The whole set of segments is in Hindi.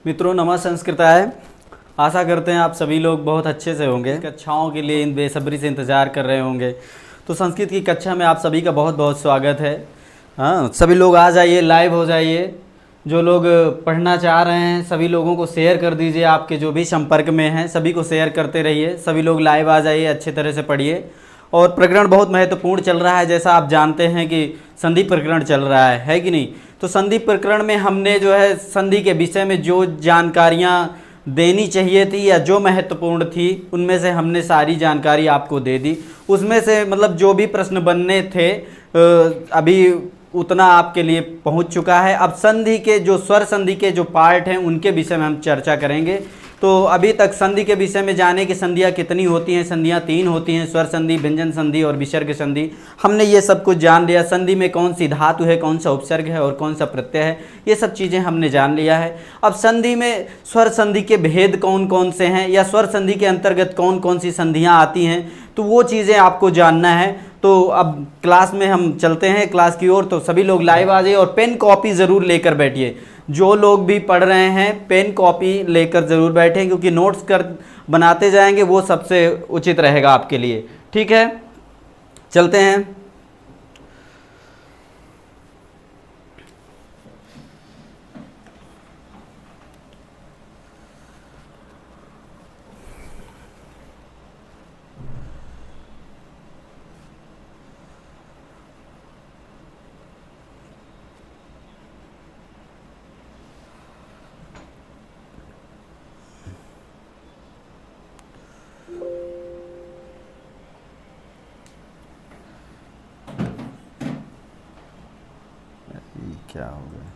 मित्रों नमः संस्कृताय। आशा करते हैं आप सभी लोग बहुत अच्छे से होंगे। कक्षाओं के लिए बेसब्री से इंतज़ार कर रहे होंगे। तो संस्कृत की कक्षा में आप सभी का बहुत बहुत स्वागत है। हाँ, सभी लोग आ जाइए, लाइव हो जाइए। जो लोग पढ़ना चाह रहे हैं सभी लोगों को शेयर कर दीजिए। आपके जो भी संपर्क में हैं सभी को शेयर करते रहिए। सभी लोग लाइव आ जाइए, अच्छे तरह से पढ़िए। और प्रकरण बहुत महत्वपूर्ण चल रहा है, जैसा आप जानते हैं कि संधि प्रकरण चल रहा है कि नहीं। तो संधि प्रकरण में हमने जो है संधि के विषय में जो जानकारियाँ देनी चाहिए थी या जो महत्वपूर्ण थी उनमें से हमने सारी जानकारी आपको दे दी। उसमें से मतलब जो भी प्रश्न बनने थे अभी उतना आपके लिए पहुंच चुका है। अब संधि के जो स्वर संधि के जो पार्ट हैं उनके विषय में हम चर्चा करेंगे। तो अभी तक संधि के विषय में जाने कि संधियाँ कितनी होती हैं। संधियाँ 3 होती हैं, स्वर संधि, व्यंजन संधि और विसर्ग संधि। हमने ये सब कुछ जान लिया। संधि में कौन सी धातु है, कौन सा उपसर्ग है और कौन सा प्रत्यय है, ये सब चीज़ें हमने जान लिया है। अब संधि में स्वर संधि के भेद कौन कौन से हैं या स्वर संधि के अंतर्गत कौन कौन सी संधियाँ आती हैं, तो वो चीज़ें आपको जानना है। तो अब क्लास में हम चलते हैं, क्लास की ओर। तो सभी लोग लाइव आ जाइए और पेन कॉपी ज़रूर लेकर बैठिए। जो लोग भी पढ़ रहे हैं पेन कॉपी लेकर ज़रूर बैठें, क्योंकि नोट्स कर बनाते जाएंगे, वो सबसे उचित रहेगा आपके लिए। ठीक है, चलते हैं। क्या हो गया?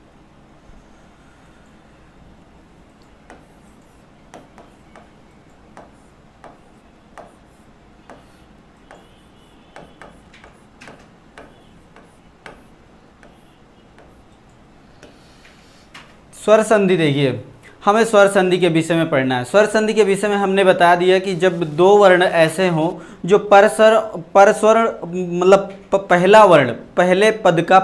स्वर संधि देखिए, हमें स्वर संधि के विषय में पढ़ना है। स्वर संधि के विषय में हमने बता दिया कि जब दो वर्ण ऐसे हों जो परस्वर मतलब पहला वर्ण पहले पद का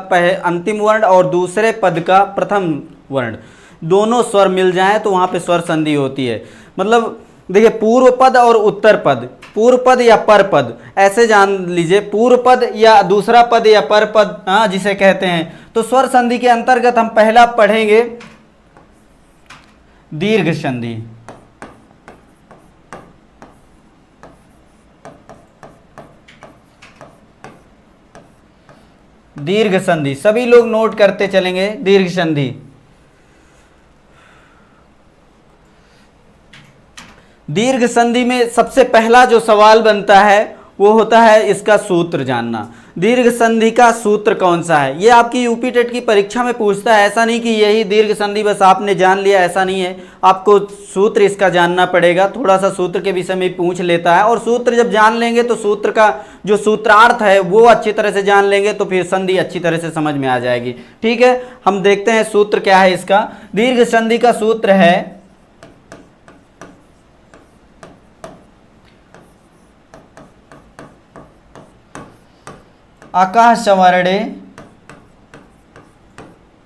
अंतिम वर्ण और दूसरे पद का प्रथम वर्ण दोनों स्वर मिल जाएं तो वहाँ पे स्वर संधि होती है। मतलब देखिए, पूर्व पद और उत्तर पद, पूर्व पद या पर पद, ऐसे जान लीजिए। पूर्व पद या दूसरा पद या पर पद, हाँ, जिसे कहते हैं। तो स्वर संधि के अंतर्गत हम पहला पढ़ेंगे दीर्घ संधि। दीर्घ संधि सभी लोग नोट करते चलेंगे। दीर्घ संधि, दीर्घ संधि में सबसे पहला जो सवाल बनता है वो होता है इसका सूत्र जानना। दीर्घ संधि का सूत्र कौन सा है, ये आपकी यूपी टेट की परीक्षा में पूछता है। ऐसा नहीं कि यही दीर्घ संधि बस आपने जान लिया, ऐसा नहीं है। आपको सूत्र इसका जानना पड़ेगा। थोड़ा सा सूत्र के विषय में पूछ लेता है, और सूत्र जब जान लेंगे तो सूत्र का जो सूत्रार्थ है वो अच्छी तरह से जान लेंगे तो फिर संधि अच्छी तरह से समझ में आ जाएगी। ठीक है, हम देखते हैं सूत्र क्या है इसका। दीर्घ संधि का सूत्र है अकः सवर्णे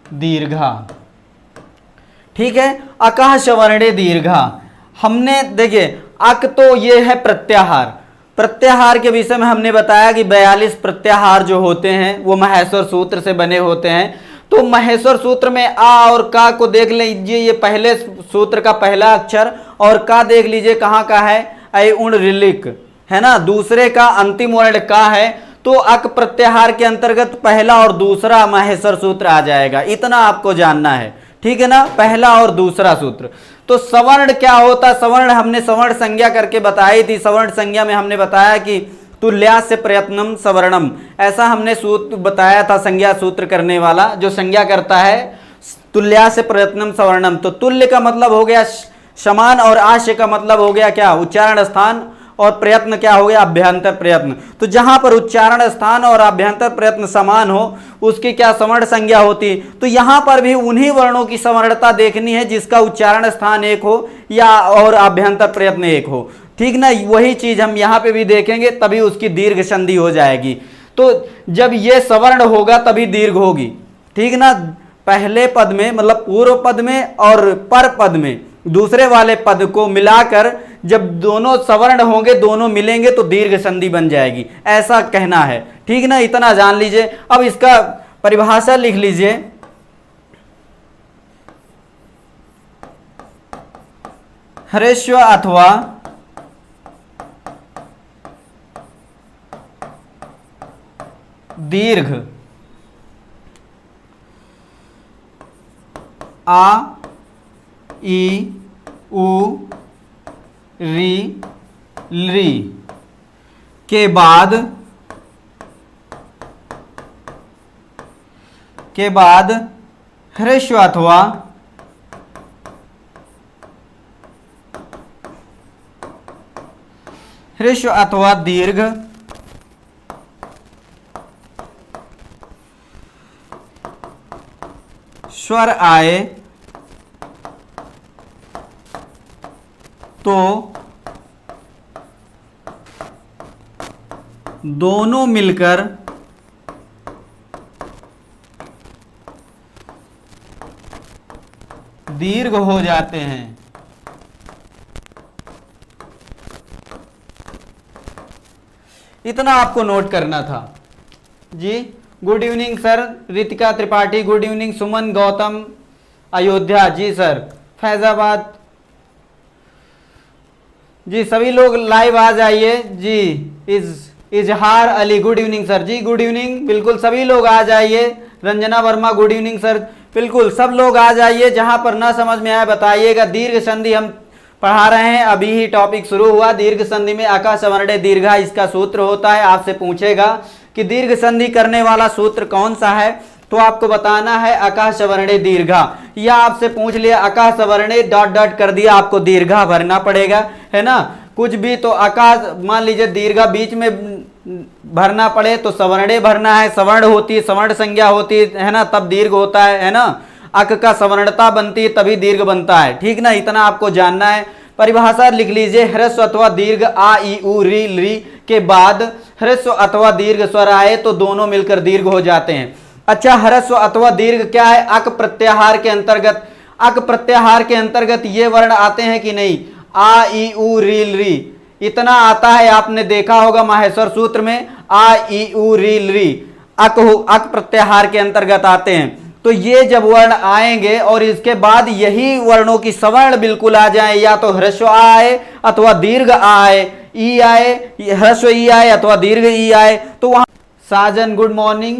दीर्घा। ठीक है, अकः सवर्णे दीर्घा। हमने देखिए अक तो ये है प्रत्याहार। प्रत्याहार के विषय में हमने बताया कि 42 प्रत्याहार जो होते हैं वो महेश्वर सूत्र से बने होते हैं। तो महेश्वर सूत्र में आ और का को देख लीजिए, ये पहले सूत्र का पहला अक्षर, और का देख लीजिए कहाँ का है, ऐ उण ऋलिक है ना। दूसरे का अंतिम वर्ण का है, तो अक प्रत्याहार के अंतर्गत पहला और दूसरा महेश्वर सूत्र आ जाएगा। इतना आपको जानना है, ठीक है ना, पहला और दूसरा सूत्र। तो सवर्ण क्या होता, सवर्ण हमने सवर्ण संज्ञा करके बताई थी। सवर्ण संज्ञा में हमने बताया कि तुल्यास्य प्रयत्नम सवर्णम, ऐसा हमने सूत्र बताया था। संज्ञा सूत्र करने वाला जो संज्ञा करता है तुल्यास्य प्रयत्नम सवर्णम, तो तुल्य का मतलब हो गया समान और आश्य का मतलब हो गया क्या, उच्चारण स्थान, और प्रयत्न क्या हो गया, अभ्यंतर प्रयत्न। तो जहां पर उच्चारण स्थान और अभ्यंतर प्रयत्न समान हो उसकी क्या सवर्ण संज्ञा होती। तो यहां पर भी उन्हीं वर्णों की सवर्णता देखनी है जिसका उच्चारण स्थान एक हो या और अभ्यंतर प्रयत्न एक हो। ठीक ना, वही चीज हम यहाँ पे भी देखेंगे, तभी उसकी दीर्घ संधि हो जाएगी। तो जब ये सवर्ण होगा तभी दीर्घ होगी। ठीक ना, पहले पद में मतलब पूर्व पद में और पर पद में दूसरे वाले पद को मिलाकर जब दोनों सवर्ण होंगे, दोनों मिलेंगे तो दीर्घ संधि बन जाएगी, ऐसा कहना है। ठीक ना, इतना जान लीजिए। अब इसका परिभाषा लिख लीजिए। ह्रस्व अथवा दीर्घ आ, ई, उ, री, ली के बाद ह्रस्व अथवा दीर्घ स्वर आए तो दोनों मिलकर दीर्घ हो जाते हैं। इतना आपको नोट करना था जी। Good evening sir, Ritika Tripathi, good evening Suman Gautam Ayodhya ji sir, Faizabad ji, सभी लोग लाइव आ जाइए जी। Izhar Ali, good evening sir जी, गुड इवनिंग, बिल्कुल सभी लोग आ जाइए। Ranjana Verma, good evening sir, बिल्कुल सब लोग आ जाइए। जहां पर ना समझ में आए बताइएगा। दीर्घ संधि हम पढ़ा रहे हैं, अभी ही टॉपिक शुरू हुआ। दीर्घ संधि में अका सवर्णे दीर्घा इसका सूत्र होता है। आपसे पूछेगा कि दीर्घ संधि करने वाला सूत्र कौन सा है, तो आपको बताना है अका सवर्णे दीर्घा, या आपसे पूछ लिया अका सवर्णे डॉट डॉट कर दिया, आपको दीर्घा भरना पड़ेगा, है ना। कुछ भी तो अका मान लीजिए दीर्घा बीच में भरना पड़े तो सवर्णे भरना है। सवर्ण होती है, सवर्ण संज्ञा होती है ना, तब दीर्घ होता है ना। अक का सवर्णता बनती है तभी दीर्घ बनता है। ठीक ना, इतना आपको जानना है। परिभाषा लिख लीजिए। ह्रस्व अथवा दीर्घ आ, ई, उ, री, ली के बाद ह्रस्व अथवा दीर्घ स्वर आए तो दोनों मिलकर दीर्घ हो जाते हैं। अच्छा, ह्रस्व अथवा दीर्घ क्या है? अक प्रत्याहार के अंतर्गत। अक प्रत्याहार के अंतर्गत ये वर्ण आते हैं कि नहीं? आ, ई, उ, री, ली, इतना आता है। आपने देखा होगा माहेश्वर सूत्र में आ, ई, उ, री, ली अक प्रत्याहार के अंतर्गत आते हैं। तो ये जब वर्ण आएंगे और इसके बाद यही वर्णों की सवर्ण बिल्कुल आ जाए, या तो ह्रस्व आ आए अथवा दीर्घ आ आए, ई आए, ह्रस्व ई आए अथवा दीर्घ ई आए, तो वहां साजन गुड मॉर्निंग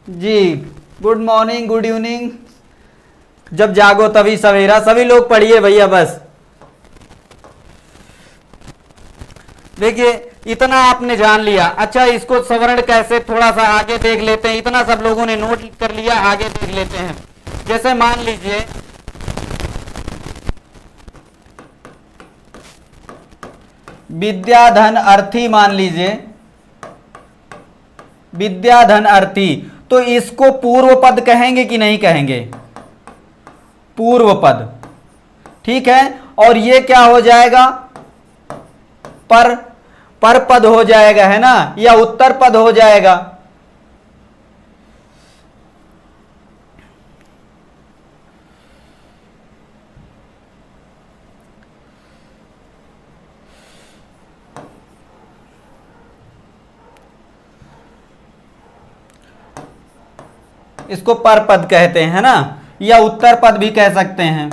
जी, गुड मॉर्निंग, गुड इवनिंग। जब जागो तभी सवेरा, सभी लोग पढ़िए भैया। बस देखिए इतना आपने जान लिया। अच्छा, इसको सवर्ण कैसे थोड़ा सा आगे देख लेते हैं। इतना सब लोगों ने नोट कर लिया, आगे देख लेते हैं। जैसे मान लीजिए विद्याधन अर्थी, मान लीजिए विद्याधन अर्थी, तो इसको पूर्व पद कहेंगे कि नहीं कहेंगे? पूर्व पद, ठीक है। और ये क्या हो जाएगा? पर पद हो जाएगा, है ना, या उत्तर पद हो जाएगा। इसको पर पद कहते हैं ना, या उत्तर पद भी कह सकते हैं।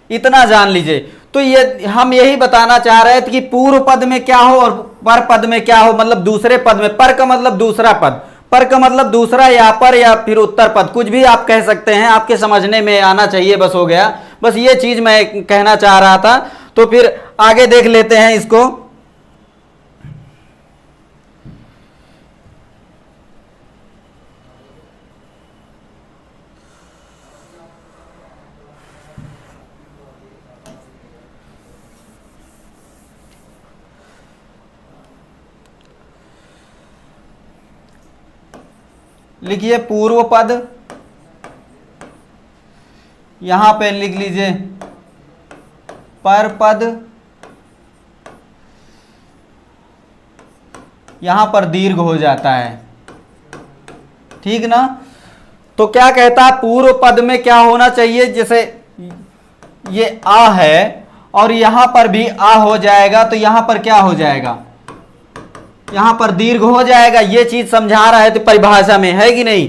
इतना जान लीजिए। तो ये हम यही बताना चाह रहे थे कि पूर्व पद में क्या हो और पर पद में क्या हो, मतलब दूसरे पद में। पर का मतलब दूसरा पद, पर का मतलब दूसरा, या पर या फिर उत्तर पद, कुछ भी आप कह सकते हैं, आपके समझने में आना चाहिए, बस हो गया। बस ये चीज मैं कहना चाह रहा था। तो फिर आगे देख लेते हैं इसको। लिखिए पूर्व पद, यहां पे लिख लीजिए पर पद, यहां पर दीर्घ हो जाता है। ठीक ना। तो क्या कहता है, पूर्व पद में क्या होना चाहिए, जैसे ये आ है और यहां पर भी आ हो जाएगा, तो यहां पर क्या हो जाएगा, यहां पर दीर्घ हो जाएगा। ये चीज समझा रहा है तो परिभाषा में, है कि नहीं।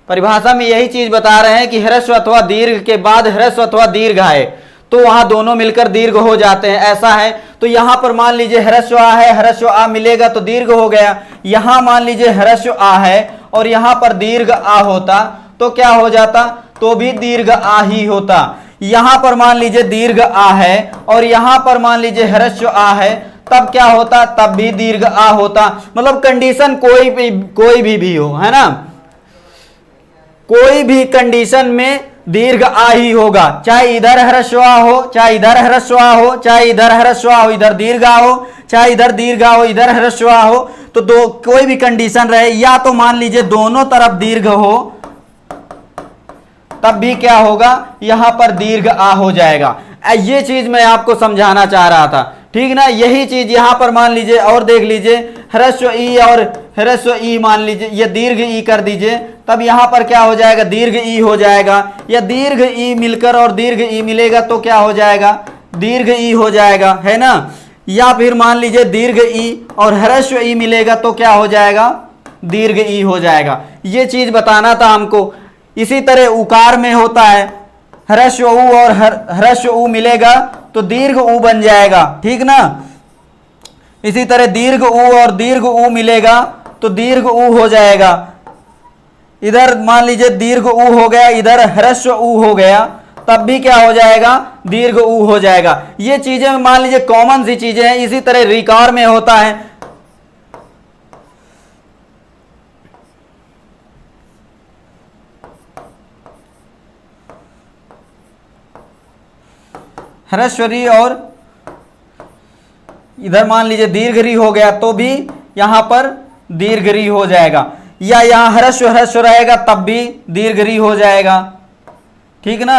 परिभाषा में यही चीज बता रहे हैं कि ह्रस्व अथवा दीर्घ के बाद ह्रस्व अथवा दीर्घ आए तो वहां दोनों मिलकर दीर्घ हो जाते हैं, ऐसा है। तो यहां पर मान लीजिए ह्रस्व आ है, ह्रस्व आ मिलेगा तो दीर्घ हो गया। यहां मान लीजिए ह्रस्व आ है और यहां पर दीर्घ आ होता तो क्या हो जाता, तो भी दीर्घ आ ही होता। यहां पर मान लीजिए दीर्घ आ है और यहां पर मान लीजिए ह्रस्व आ है, तब क्या होता, तब भी दीर्घ आ होता। मतलब कंडीशन कोई भी हो, है ना, कोई भी कंडीशन में दीर्घ आ ही होगा, चाहे इधर ह्रस्व आ हो, चाहे इधर ह्रस्व आ हो, चाहे इधर ह्रस्व आ हो इधर दीर्घ आ हो, चाहे इधर दीर्घ आ हो इधर ह्रस्व आ हो। तो दो कोई भी कंडीशन रहे, या तो मान लीजिए दोनों तरफ दीर्घ हो तब भी क्या होगा, यहां पर दीर्घ आ हो जाएगा। ये चीज मैं आपको समझाना चाह रहा था, ठीक ना। यही चीज यहां पर मान लीजिए और देख लीजिए, ह्रस्व ई और ह्रस्व ई मान लीजिए, ये दीर्घ ई कर दीजिए, तब यहां पर क्या हो जाएगा, दीर्घ ई हो जाएगा। या दीर्घ ई मिलकर और दीर्घ ई मिलेगा तो क्या हो जाएगा, दीर्घ ई हो जाएगा, है ना। या फिर मान लीजिए दीर्घ ई और ह्रस्व ई मिलेगा तो क्या हो जाएगा, दीर्घ ई हो जाएगा। ये चीज बताना था हमको। इसी तरह उकार में होता है, ह्रस्व उ और ह्रस्व उ मिलेगा तो दीर्घ उ बन जाएगा, ठीक ना। इसी तरह दीर्घ उ और दीर्घ उ मिलेगा तो दीर्घ उ हो जाएगा। इधर मान लीजिए दीर्घ उ हो गया, इधर ह्रस्व उ हो गया, तब भी क्या हो जाएगा, दीर्घ उ हो जाएगा। ये चीजें मान लीजिए कॉमन सी चीजें हैं। इसी तरह रिकार में होता है, ह्रस्व री और इधर मान लीजिए दीर्घ री हो गया तो भी यहां पर दीर्घ री हो जाएगा। या यहां ह्रस्व ह्रस्व रहेगा तब भी दीर्घ री हो जाएगा, ठीक ना।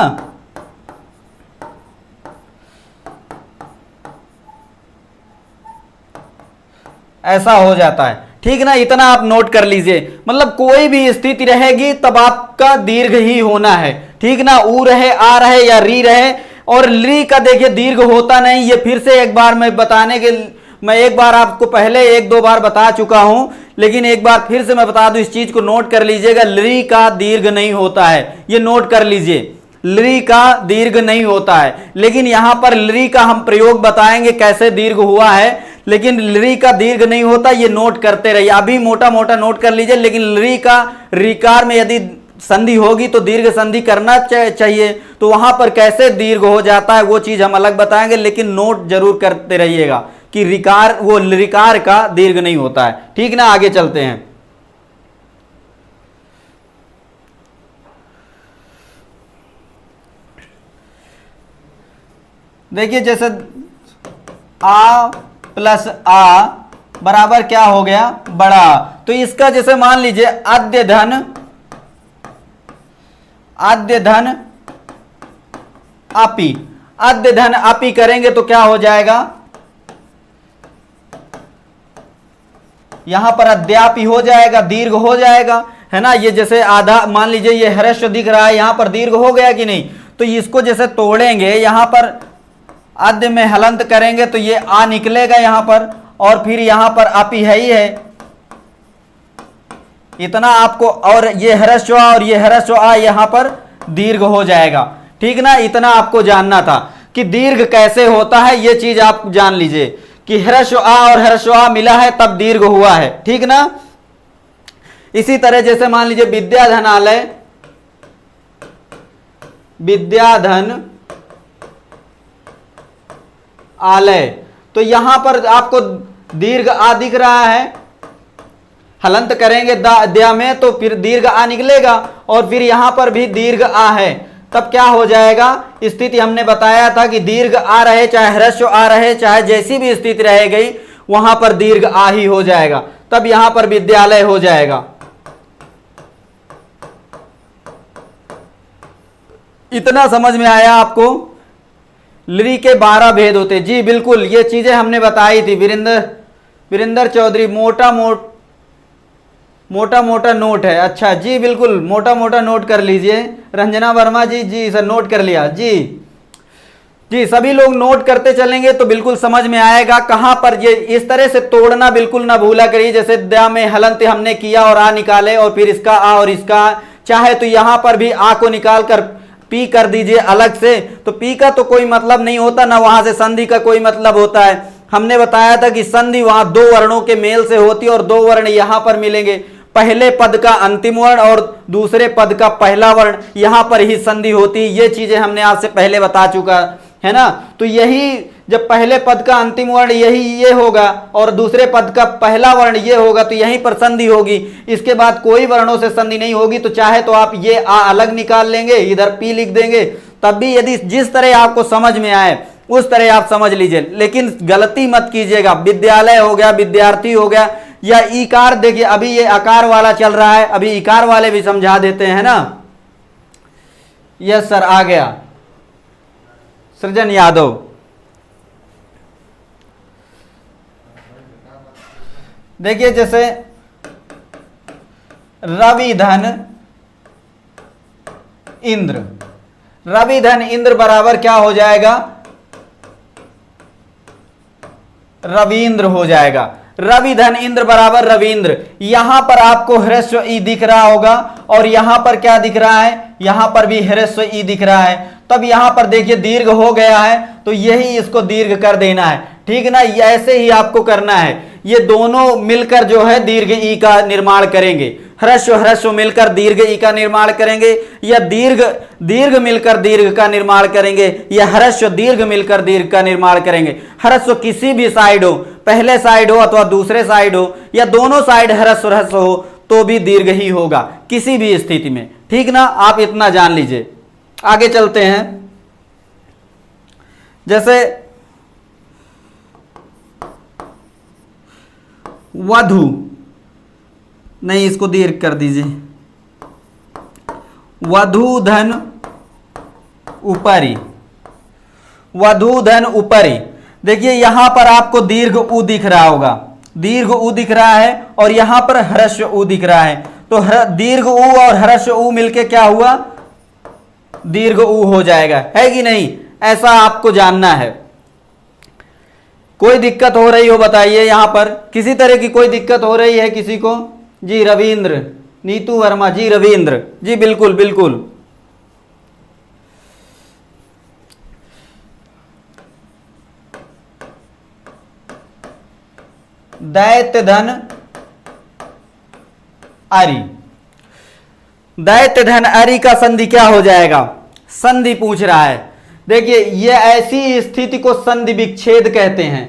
ऐसा हो जाता है, ठीक ना। इतना आप नोट कर लीजिए। मतलब कोई भी स्थिति रहेगी तब आपका दीर्घ ही होना है, ठीक ना। ऊ रहे, आ रहे या री रहे। और ली का देखिए दीर्घ होता नहीं। ये फिर से एक बार मैं एक बार आपको पहले एक दो बार बता चुका हूं, लेकिन एक बार फिर से मैं बता दूं, इस चीज को नोट कर लीजिएगा। ली का दीर्घ नहीं होता है, ये नोट कर लीजिए, ली का दीर्घ नहीं होता है। लेकिन यहां पर ली का हम प्रयोग बताएंगे कैसे दीर्घ हुआ है, लेकिन ली का दीर्घ नहीं होता, ये नोट करते रहिए। अभी मोटा मोटा नोट कर लीजिए। लेकिन ली का रिकार में यदि संधि होगी तो दीर्घ संधि करना चाहिए, तो वहां पर कैसे दीर्घ हो जाता है वो चीज हम अलग बताएंगे। लेकिन नोट जरूर करते रहिएगा कि रिकार, वो रिकार का दीर्घ नहीं होता है, ठीक ना। आगे चलते हैं। देखिए जैसे आ प्लस आ बराबर क्या हो गया, बड़ा। तो इसका जैसे मान लीजिए आद्य धन आपी, आद्य धन आपी करेंगे तो क्या हो जाएगा, यहां पर अद्यापी हो जाएगा, दीर्घ हो जाएगा, है ना। ये जैसे आधा मान लीजिए ये ह्रस्व दिख रहा है, यहां पर दीर्घ हो गया कि नहीं। तो इसको जैसे तोड़ेंगे, यहां पर आद्य में हलंत करेंगे तो ये आ निकलेगा यहां पर, और फिर यहां पर आपी है ही है। इतना आपको, और ये ह्रस्व और ये ह्रस्व आ यहां पर दीर्घ हो जाएगा, ठीक ना। इतना आपको जानना था कि दीर्घ कैसे होता है, ये चीज आप जान लीजिए कि ह्रस्व आ और ह्रस्व आ मिला है तब दीर्घ हुआ है, ठीक ना। इसी तरह जैसे मान लीजिए विद्याधन आलय, विद्याधन आलय, तो यहां पर आपको दीर्घ आ दिख रहा है, हलंत करेंगे द्या में तो फिर दीर्घ आ निकलेगा, और फिर यहां पर भी दीर्घ आ है, तब क्या हो जाएगा, स्थिति हमने बताया था कि दीर्घ आ रहे चाहे ह्रस्व आ रहे, चाहे जैसी भी स्थिति रह गई वहां पर दीर्घ आ ही हो जाएगा, तब यहां पर विद्यालय हो जाएगा। इतना समझ में आया आपको। ली के 12 भेद होते, जी बिल्कुल, ये चीजें हमने बताई थी। वीरेंद्र चौधरी मोटा मोटा नोट है। अच्छा जी, बिल्कुल मोटा मोटा नोट कर लीजिए। रंजना वर्मा जी, जी सर नोट कर लिया जी। जी सभी लोग नोट करते चलेंगे तो बिल्कुल समझ में आएगा कहां पर ये इस तरह से तोड़ना बिल्कुल ना भूला करिए। जैसे द में हलंत हमने किया और आ निकाले और फिर इसका आ और इसका आ। चाहे तो यहां पर भी आ को निकाल कर पी कर दीजिए अलग से, तो पी का तो कोई मतलब नहीं होता ना, वहां से संधि का कोई मतलब होता है। हमने बताया था कि संधि वहां दो वर्णों के मेल से होती है और दो वर्ण यहां पर मिलेंगे। पहले पद का अंतिम वर्ण और दूसरे पद का पहला वर्ण, यहां पर ही संधि होती है। ये चीजें हमने आपसे पहले बता चुका है ना। तो यही जब पहले पद का अंतिम वर्ण यही ये होगा और दूसरे पद का पहला वर्ण ये होगा तो यहीं पर संधि होगी। इसके बाद कोई वर्णों से संधि नहीं होगी। तो चाहे तो आप ये आ अलग निकाल लेंगे, इधर पी लिख देंगे, तब भी यदि जिस तरह आपको समझ में आए उस तरह आप समझ लीजिए। लेकिन गलती मत कीजिएगा। विद्यालय हो गया, विद्यार्थी हो गया, या इकार, देखिए अभी ये आकार वाला चल रहा है, अभी इकार वाले भी समझा देते हैं ना। यस सर आ गया, सृजन यादव। देखिए जैसे रवि धन इंद्र, रवि धन इंद्र बराबर क्या हो जाएगा, रविंद्र हो जाएगा। रवि धन इंद्र बराबर रविंद्र। यहां पर आपको ह्रस्व ई दिख रहा होगा और यहां पर क्या दिख रहा है, यहां पर भी ह्रस्व ई दिख रहा है। तब यहां पर देखिए दीर्घ हो गया है तो यही इसको दीर्घ कर देना है, ठीक ना। ऐसे ही आपको करना है। ये दोनों मिलकर जो है दीर्घ ई का निर्माण करेंगे। ह्रस्व ह्रस्व मिलकर दीर्घ ई का निर्माण करेंगे, या दीर्घ दीर्घ मिलकर दीर्घ का निर्माण करेंगे, या ह्रस्व दीर्घ मिलकर दीर्घ का निर्माण करेंगे। ह्रस्व किसी भी साइड हो, पहले साइड हो अथवा दूसरे साइड हो, या दोनों साइड ह्रस्व ह्रस्व हो तो भी दीर्घ ही होगा किसी भी स्थिति में, ठीक ना। आप इतना जान लीजिए। आगे चलते हैं। जैसे वधु, नहीं इसको दीर्घ कर दीजिए, वधु धन ऊपरी, वधु धन ऊपरी। देखिए यहां पर आपको दीर्घ उ दिख रहा होगा, दीर्घ उ दिख रहा है और यहां पर ह्रस्व उ दिख रहा है। तो दीर्घ उ और ह्रस्व उ मिलके क्या हुआ, दीर्घ उ हो जाएगा, है कि नहीं। ऐसा आपको जानना है। कोई दिक्कत हो रही हो बताइए, यहां पर किसी तरह की कोई दिक्कत हो रही है किसी को। जी रविंद्र, नीतू वर्मा जी, रविंद्र जी, बिल्कुल बिल्कुल। दैत्य धन अरि, दैत्य धन अरि का संधि क्या हो जाएगा, संधि पूछ रहा है। देखिए ये ऐसी स्थिति को संधि विच्छेद कहते हैं।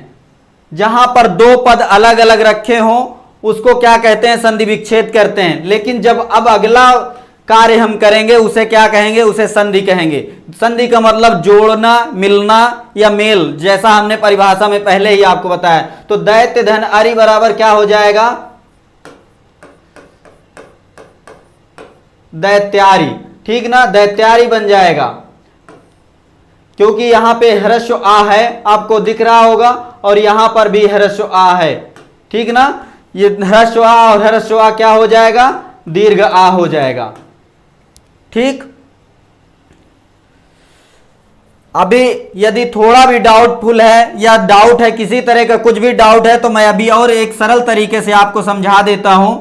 जहां पर दो पद अलग अलग रखे हों उसको क्या कहते हैं, संधि विच्छेद करते हैं। लेकिन जब अब अगला कार्य हम करेंगे उसे क्या कहेंगे, उसे संधि कहेंगे। संधि का मतलब जोड़ना, मिलना या मेल, जैसा हमने परिभाषा में पहले ही आपको बताया। तो दैत्य धन अरि बराबर क्या हो जाएगा, दैत्यारी, ठीक ना, दैत्यारी बन जाएगा। क्योंकि यहां पे ह्रस्व आ है, आपको दिख रहा होगा, और यहां पर भी ह्रस्व आ है, ठीक ना। ये ह्रस्व आ और ह्रस्व आ क्या हो जाएगा, दीर्घ आ हो जाएगा, ठीक। अभी यदि थोड़ा भी डाउटफुल है या डाउट है, किसी तरह का कुछ भी डाउट है, तो मैं अभी और एक सरल तरीके से आपको समझा देता हूं।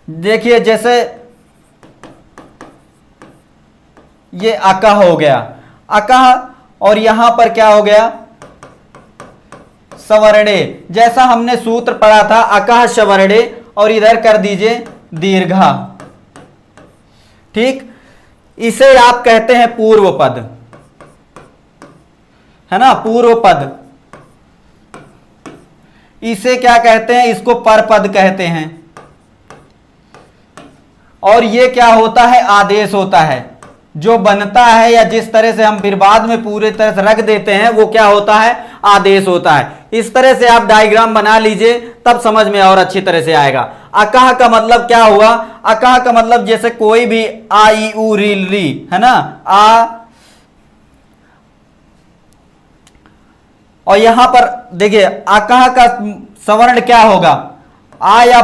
देखिए जैसे ये अकह हो गया, अकह, और यहां पर क्या हो गया, सवर्णे। जैसा हमने सूत्र पढ़ा था, अकह सवर्णे, और इधर कर दीजिए दीर्घा, ठीक। इसे आप कहते हैं पूर्व पद, है ना, पूर्व पद। इसे क्या कहते हैं, इसको परपद कहते हैं। और ये क्या होता है, आदेश होता है। जो बनता है या जिस तरह से हम फिर बाद में पूरे तरह से रख देते हैं वो क्या होता है, आदेश होता है। इस तरह से आप डायग्राम बना लीजिए, तब समझ में और अच्छी तरह से आएगा। अकह का मतलब क्या हुआ, अकह का मतलब जैसे कोई भी आ ई उ री री, है ना, आ, और यहां पर देखिए अकह का सवर्ण क्या होगा, आ या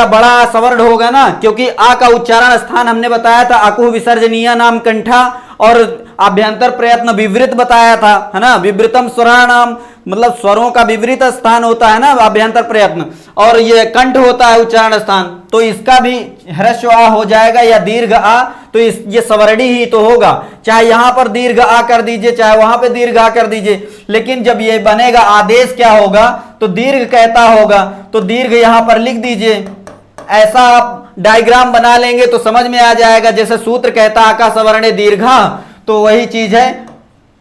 बड़ा सवर्ण होगा ना, क्योंकि आ का उच्चारण स्थान हमने बताया था अकुह विसर्जनीय नाम कंठा, और अभ्यंतर प्रयत्न विवृत बताया था, है ना। विवृतम स्वराणाम मतलब स्वरों का विवृत स्थान होता है ना अभ्यंतर प्रयत्न, और ये कंठ होता है उच्चारण स्थान। तो इसका भी ह्रस्व आ हो जाएगा या दीर्घ आ, तो ये सवर्णी ही तो होगा। चाहे यहां पर दीर्घ आ कर दीजिए, चाहे वहां पे दीर्घ आ कर दीजिए, लेकिन जब ये बनेगा आदेश क्या होगा, तो दीर्घ कहता होगा, तो दीर्घ यहां पर लिख दीजिए। ऐसा आप डायग्राम बना लेंगे तो समझ में आ जाएगा। जैसे सूत्र कहता आका सवर्णे दीर्घा, तो वही चीज है,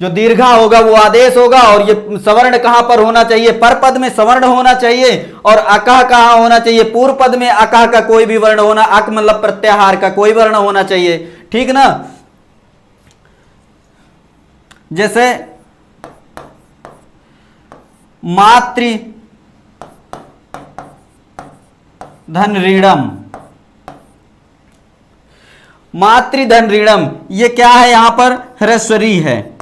जो दीर्घा होगा वो आदेश होगा। और ये सवर्ण कहां पर होना चाहिए, पर पद में सवर्ण होना चाहिए, और अकह कहां होना चाहिए, पूर्व पद में अकह का कोई भी वर्ण होना, अक मतलब प्रत्याहार का कोई वर्ण होना चाहिए, ठीक ना। जैसे मातृ धन ऋणम, मातृधन ऋणम, ये क्या है, यहां पर ह्रस्वरी है।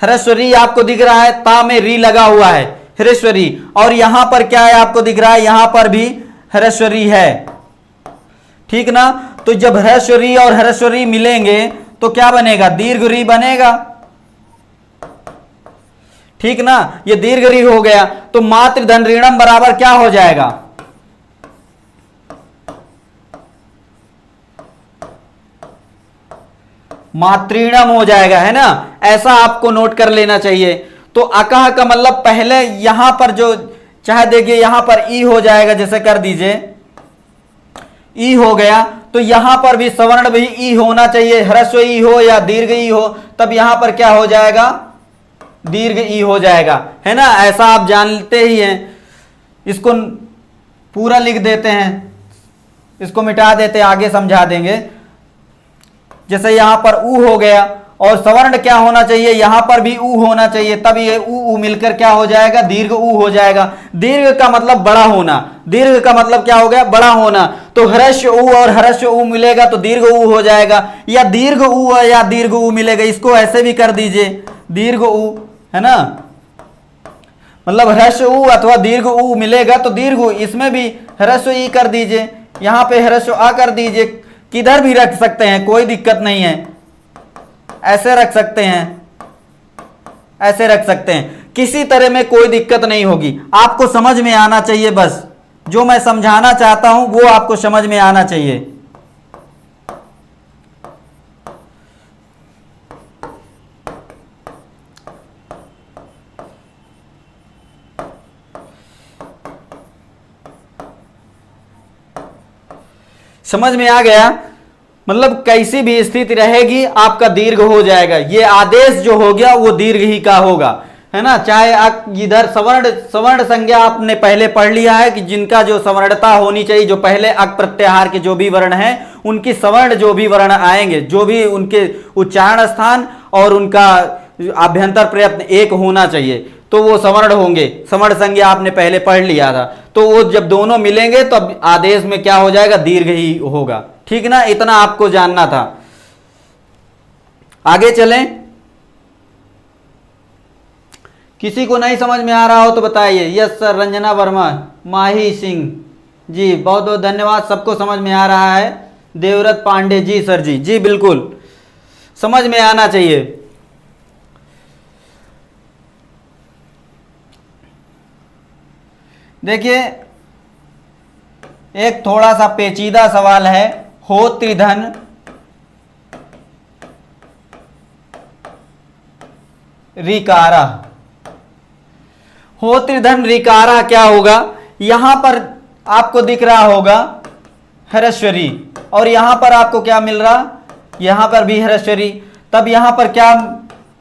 ह्रस्वरी आपको दिख रहा है, ता में री लगा हुआ है, ह्रस्वरी। और यहां पर क्या है आपको दिख रहा है, यहां पर भी ह्रस्वरी है, ठीक ना। तो जब ह्रस्वरी और ह्रस्वरी मिलेंगे तो क्या बनेगा, दीर्घ री बनेगा, ठीक ना। ये दीर्घ री हो गया, तो मातृधन ऋणम बराबर क्या हो जाएगा, मातृणम हो जाएगा, है ना। ऐसा आपको नोट कर लेना चाहिए। तो अकह का मतलब पहले यहां पर जो, चाहे देखिए यहां पर ई हो जाएगा, जैसे कर दीजिए ई हो गया, तो यहां पर भी सवर्ण भी ई होना चाहिए, ह्रस्व ई हो या दीर्घ ई हो, तब यहां पर क्या हो जाएगा, दीर्घ ई हो जाएगा, है ना। ऐसा आप जानते ही हैं। इसको पूरा लिख देते हैं, इसको मिटा देते हैं, आगे समझा देंगे। जैसे यहां पर ऊ हो गया, और सवर्ण क्या होना चाहिए, यहां पर भी ऊ होना चाहिए, तब ये ऊ मिलकर क्या हो जाएगा, दीर्घ ऊ हो जाएगा। दीर्घ का मतलब बड़ा होना, दीर्घ का मतलब क्या हो गया, बड़ा होना। तो ह्रस्व ऊ और ह्रस्व ऊ मिलेगा तो दीर्घ ऊ हो जाएगा, या दीर्घ ऊ या दीर्घ ऊ मिलेगा, इसको ऐसे भी कर दीजिए, दीर्घ ऊ, है ना। मतलब ह्रस्व ऊ अथवा दीर्घ ऊ मिलेगा तो दीर्घ ऊ, इसमें भी ह्रस्व ई कर दीजिए, यहां पे ह्रस्व आ कर दीजिए, किधर भी रख सकते हैं, कोई दिक्कत नहीं है। ऐसे रख सकते हैं, ऐसे रख सकते हैं, किसी तरह में कोई दिक्कत नहीं होगी। आपको समझ में आना चाहिए, बस जो मैं समझाना चाहता हूं वो आपको समझ में आना चाहिए। समझ में आ गया। मतलब कैसी भी स्थिति रहेगी आपका दीर्घ हो जाएगा। ये आदेश जो हो गया वो दीर्घ ही का होगा, है ना। चाहे आप इधर सवर्ण संज्ञा आपने पहले पढ़ लिया है कि जिनका जो सवर्णता होनी चाहिए, जो पहले अक प्रत्याहार के जो भी वर्ण हैं उनकी सवर्ण जो भी वर्ण आएंगे, जो भी उनके उच्चारण स्थान और उनका आभ्यंतर प्रयत्न एक होना चाहिए, तो वो सवर्ण होंगे। सवर्ण संज्ञा आपने पहले पढ़ लिया था, तो वो जब दोनों मिलेंगे तो आदेश में क्या हो जाएगा, दीर्घ ही होगा, ठीक ना। इतना आपको जानना था। आगे चलें। किसी को नहीं समझ में आ रहा हो तो बताइए। यस सर, रंजना वर्मा, माही सिंह जी, बहुत बहुत धन्यवाद। सबको समझ में आ रहा है। देवव्रत पांडे जी, सर जी, जी बिल्कुल समझ में आना चाहिए। देखिए एक थोड़ा सा पेचीदा सवाल है। हो त्रिधन रिकारा, हो त्रिधन रिकारा क्या होगा, यहां पर आपको दिख रहा होगा ह्रस्वरी, और यहां पर आपको क्या मिल रहा, यहां पर भी ह्रस्वरी। तब यहां पर क्या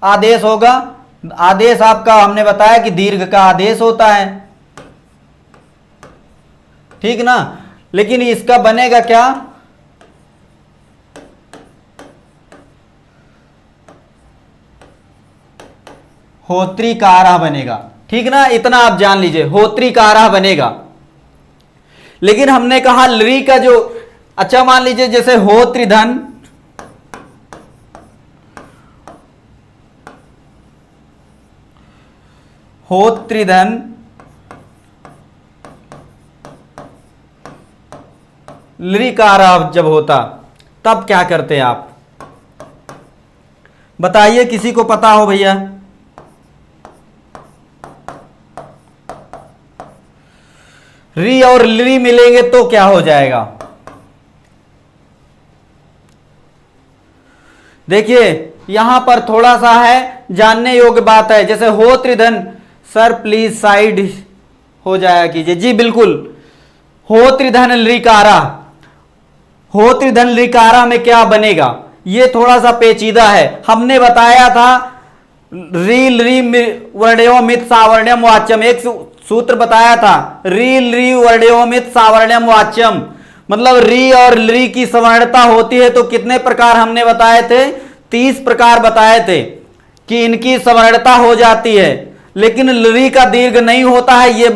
आदेश होगा, आदेश आपका हमने बताया कि दीर्घ का आदेश होता है, ठीक ना। लेकिन इसका बनेगा क्या, होत्रिकारः बनेगा, ठीक ना। इतना आप जान लीजिए, होत्रिकारः बनेगा। लेकिन हमने कहा ली का जो, अच्छा मान लीजिए जैसे हो त्रिधन, होत्रिधन लृकारा जब होता तब क्या करते आप? बताइए, किसी को पता हो भैया? री और ली मिलेंगे तो क्या हो जाएगा? देखिए यहां पर थोड़ा सा है जानने योग्य बात है। जैसे हो त्रिधन, सर प्लीज साइड हो जाया कीजिए। जी बिल्कुल, हो त्रिधन लृकारा, हो त्रिधन लृकारा में क्या बनेगा ये थोड़ा सा पेचीदा है। हमने बताया था री ली वर्णयो मित सावर्ण्यम वाच्यम, एक सूत्र बताया था री ली वर्णयो मित सावर्ण्यम वाच्यम, मतलब री और ली की सवर्णता होती है तो कितने प्रकार हमने बताए थे? 30 प्रकार बताए थे कि इनकी सवर्णता हो जाती है, लेकिन ली का दीर्घ नहीं होता है। ये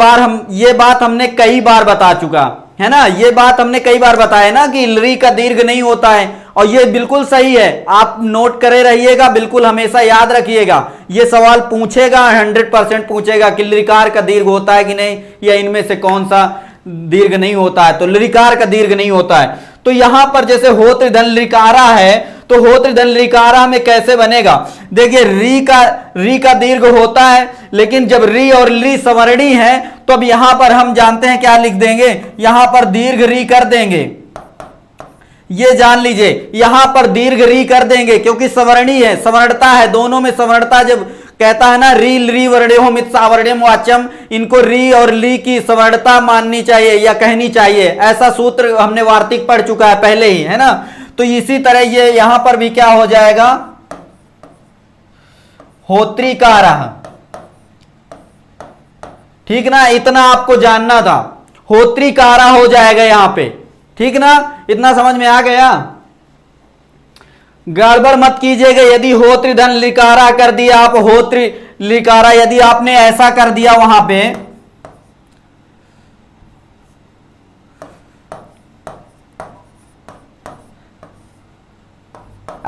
बात हमने कई बार बता चुका है ना, ये बात हमने कई बार बताया ना कि ली का दीर्घ नहीं होता है, और ये बिल्कुल सही है। आप नोट करे रहिएगा, बिल्कुल हमेशा याद रखिएगा। ये सवाल पूछेगा, 100% पूछेगा कि लृकार का दीर्घ होता है कि नहीं, या इनमें से कौन सा दीर्घ नहीं होता है। तो लृकार का दीर्घ नहीं होता है। तो यहां पर जैसे हो त्रिधन लृकारा है, तो हो त्रिधन लृकारा में कैसे बनेगा? देखिए री का दीर्घ होता है, लेकिन जब री और ली सवर्णी है तो अब यहां पर हम जानते हैं क्या लिख देंगे, यहां पर दीर्घ री कर देंगे। ये जान लीजिए, यहां पर दीर्घ री कर देंगे क्योंकि सवर्णी है, सवर्णता है, दोनों में सवर्णता। जब कहता है ना री ली वर्ण्यो मित सावर्ण्यम वाच्यम, इनको री और ली की सवर्णता माननी चाहिए या कहनी चाहिए, ऐसा सूत्र हमने वार्तिक पढ़ चुका है पहले ही, है ना। तो इसी तरह ये यहां पर भी क्या हो जाएगा, होत्रिकारा। ठीक ना, इतना आपको जानना था, होत्रिकारा हो जाएगा यहां पे। ठीक ना, इतना समझ में आ गया? गड़बड़ मत कीजिएगा। यदि हो त्रिधन लिकारा कर दिया आप, हो त्रिलिकारा यदि आपने ऐसा कर दिया वहां पे,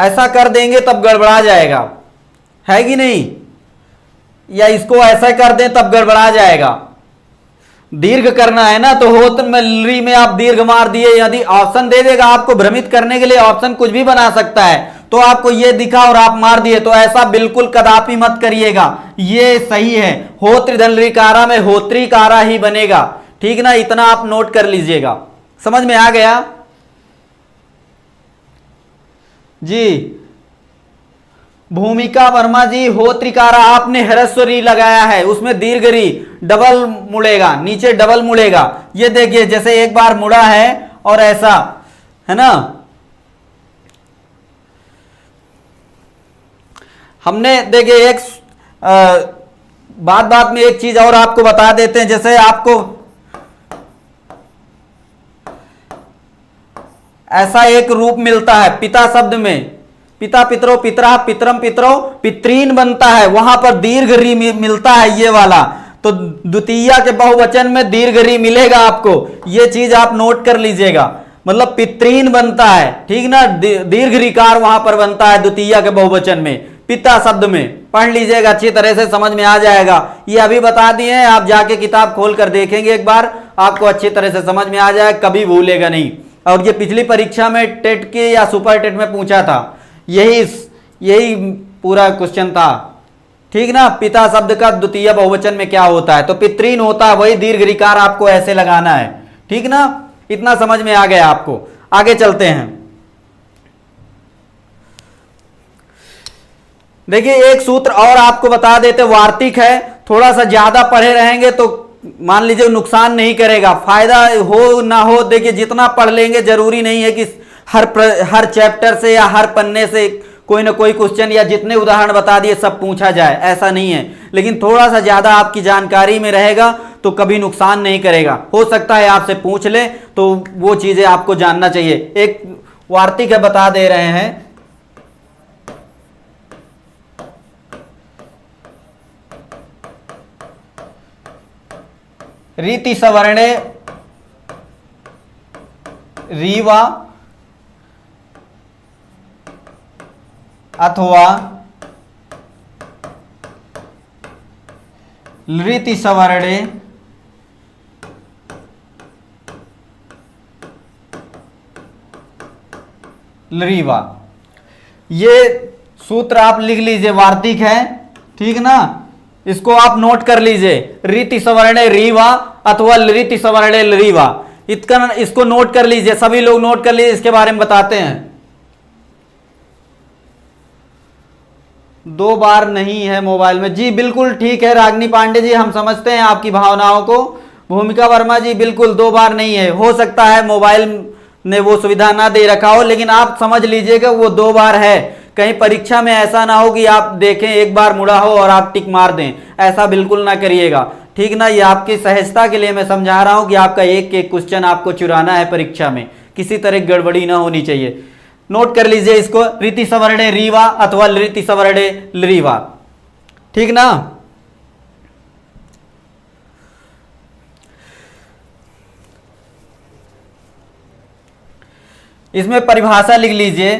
ऐसा कर देंगे तब गड़बड़ा जाएगा, है कि नहीं? या इसको ऐसा कर दें तब गड़बड़ा जाएगा। दीर्घ करना है ना, तो होत में ली में आप दीर्घ मार दिए, यदि ऑप्शन दे देगा आपको भ्रमित करने के लिए, ऑप्शन कुछ भी बना सकता है, तो आपको ये दिखा और आप मार दिए, तो ऐसा बिल्कुल कदापि मत करिएगा। ये सही है, हो त्रिधन लिकारा में होत्रिकारा ही बनेगा। ठीक ना, इतना आप नोट कर लीजिएगा। समझ में आ गया जी? भूमिका वर्मा जी, होत्रिकारा आपने ह्रस्व री लगाया है, उसमें दीर्घ री डबल मुड़ेगा, नीचे डबल मुड़ेगा। ये देखिए जैसे एक बार मुड़ा है और ऐसा, है ना। हमने देखिए एक बात में एक चीज और आपको बता देते हैं। जैसे आपको ऐसा एक रूप मिलता है पिता शब्द में, पिता पितरो पितरा पितरम पितरो पितरीन बनता है, वहां पर दीर्घ री मिलता है ये वाला, तो द्वितीया के बहुवचन में दीर्घ री मिलेगा आपको। ये चीज आप नोट कर लीजिएगा, मतलब पितरीन बनता है। ठीक ना, दीर्घ रिकार वहां पर बनता है द्वितीया के बहुवचन में, पिता शब्द में। पढ़ लीजिएगा, अच्छी तरह से समझ में आ जाएगा। ये अभी बता दिए हैं, आप जाके किताब खोल कर देखेंगे एक बार, आपको अच्छी तरह से समझ में आ जाए, कभी भूलेगा नहीं। और ये पिछली परीक्षा में टेट के या सुपर टेट में पूछा था, यही पूरा क्वेश्चन था। ठीक ना, पिता शब्द का द्वितीय बहुवचन में क्या होता है, तो पितरीन होता है, वही दीर्घ रिकार आपको ऐसे लगाना है। ठीक ना, इतना समझ में आ गया आपको। आगे चलते हैं। देखिए एक सूत्र और आपको बता देते, वार्तिक है, थोड़ा सा ज्यादा पढ़े रहेंगे तो मान लीजिए नुकसान नहीं करेगा, फायदा हो ना हो। देखिए जितना पढ़ लेंगे, जरूरी नहीं है कि हर चैप्टर से या हर पन्ने से कोई ना कोई क्वेश्चन या जितने उदाहरण बता दिए सब पूछा जाए, ऐसा नहीं है। लेकिन थोड़ा सा ज्यादा आपकी जानकारी में रहेगा तो कभी नुकसान नहीं करेगा। हो सकता है आपसे पूछ ले, तो वो चीजें आपको जानना चाहिए। एक वार्तिक है, बता दे रहे हैं, रीति सवर्णे रीवा अथवा लृति सवर्णे लरीवा। ये सूत्र आप लिख लीजिए, वार्तिक है, ठीक ना। इसको आप नोट कर लीजिए, रीति सवर्णे रीवा अथवा लृति सवर्णे लरीवा। इसको नोट कर लीजिए, सभी लोग नोट कर लीजिए, इसके बारे में बताते हैं। 2 बार नहीं है मोबाइल में जी, बिल्कुल ठीक है रागिनी पांडे जी, हम समझते हैं आपकी भावनाओं को। भूमिका वर्मा जी बिल्कुल 2 बार नहीं है, हो सकता है मोबाइल ने वो सुविधा ना दे रखा हो, लेकिन आप समझ लीजिएगा वो 2 बार है। कहीं परीक्षा में ऐसा ना हो कि आप देखें 1 बार मुड़ा हो और आप टिक मार दें, ऐसा बिल्कुल ना करिएगा, ठीक ना। ये आपकी सहजता के लिए मैं समझा रहा हूं कि आपका एक एक क्वेश्चन आपको चुराना है परीक्षा में, किसी तरह गड़बड़ी ना होनी चाहिए। नोट कर लीजिए इसको, रीति सवर्णे रीवा अथवा लृति सवर्णे लरीवा, ठीक ना। इसमें परिभाषा लिख लीजिए,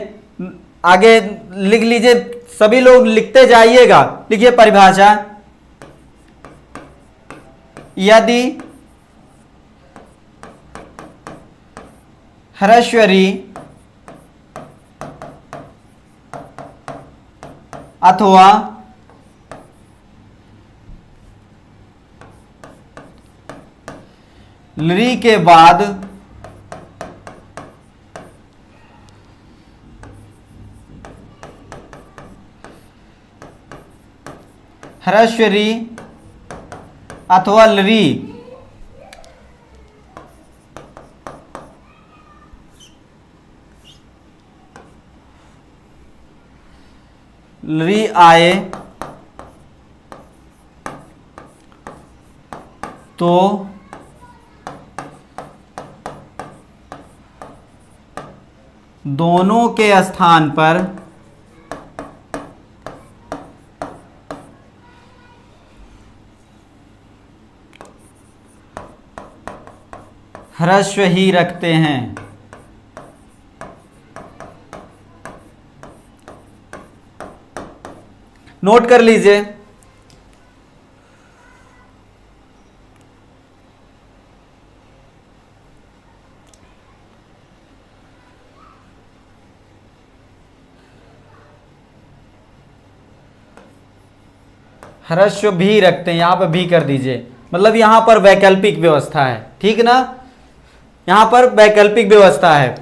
आगे लिख लीजिए, सभी लोग लिखते जाइएगा। लिखिए परिभाषा, यदि ह्रस्वरी अथवा लरी के बाद ह्रस्वरी अथवा लरी लरी आए तो दोनों के स्थान पर ह्रस्व ही रखते हैं। नोट कर लीजिए, ह्रस्व भी रखते हैं, यहां पर भी कर दीजिए, मतलब यहां पर वैकल्पिक व्यवस्था है, ठीक ना। यहां पर वैकल्पिक व्यवस्था है,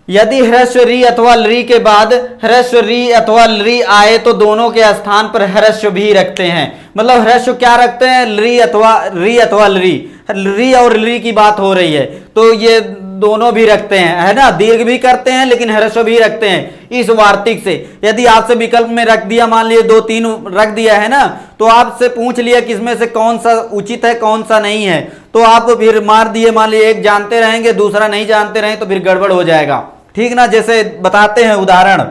यदि ह्रस्व री अथवा लरी के बाद ह्रस्व री अथवा लरी आए तो दोनों के स्थान पर ह्रस्व भी रखते हैं। मतलब ह्रस्व क्या रखते हैं, री अथवा लरी और लरी की बात हो रही है, तो ये दोनों भी रखते हैं, है ना। दीर्घ भी करते हैं लेकिन ह्रस्व भी रखते हैं इस वार्तिक से। यदि आपसे विकल्प में रख दिया, मान लीजिए 2-3 रख दिया है ना, तो आपसे पूछ लिया किसमें से कौन सा उचित है कौन सा नहीं है, तो आप फिर मार दिए, मान लीजिए एक जानते रहेंगे दूसरा नहीं जानते रहें तो फिर गड़बड़ हो जाएगा, ठीक ना। जैसे बताते हैं उदाहरण,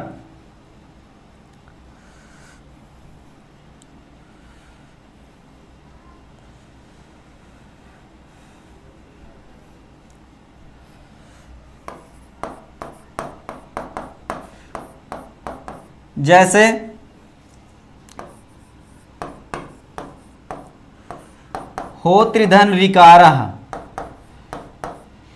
जैसे हो त्रिधन ऋकारः,